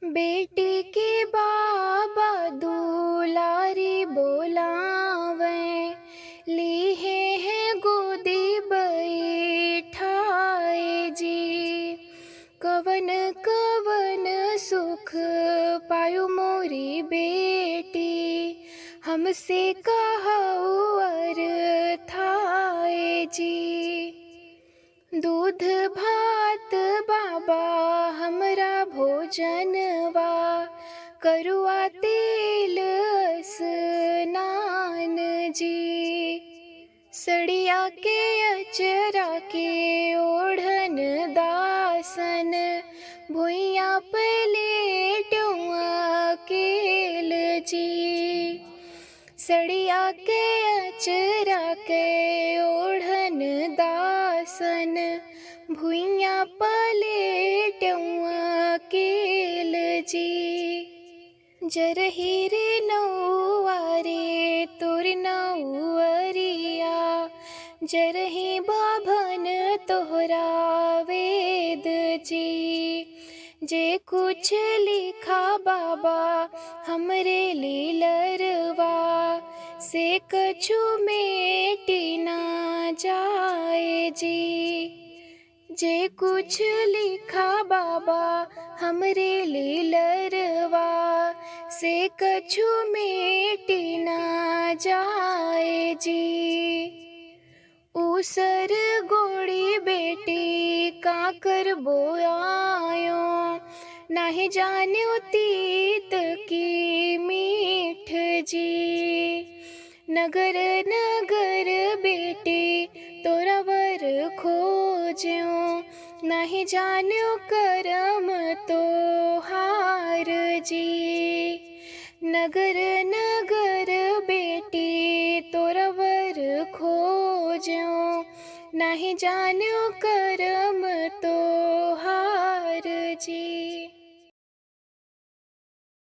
बेटी के बाबा दुलारी बोलावे, लीहे हैं गोदी बैठाए जी। कवन कवन सुख पायो मोरी बेटी, हमसे कहऊ अर थाए जी। दूध भात बाबा हमरा भोजनवा, करुआ तेल स्नान जी। सड़िया के अचरा के ओढ़न दासन, भुइया पलेटुआ केल जी। सड़िया के अचरा के ओढ़न दासन, भुइया पलेटुआ केल जी। जरही रे नौआ रे तोर नौअरिया, जरही बाभन तोहरा वेद जी। जे कुछ लिखा बाबा हमरे लीलरवा, से कछु मेटी ना जाए जी। जे कुछ लिखा बाबा हमरे लीलरवा, से कछु मेटी ना जाए जी। ऊसर गोड़ी बेटी काकर बोआयो, नाही जान्यो तीत की मीठ जी। नगर नगर बेटी तोरा वर खोज्यो, नाही जान्यो करम तोहार जी। नगर नगर बेटी तोरा वर खोज्यो, नाही जान्यो करम तोहार जी।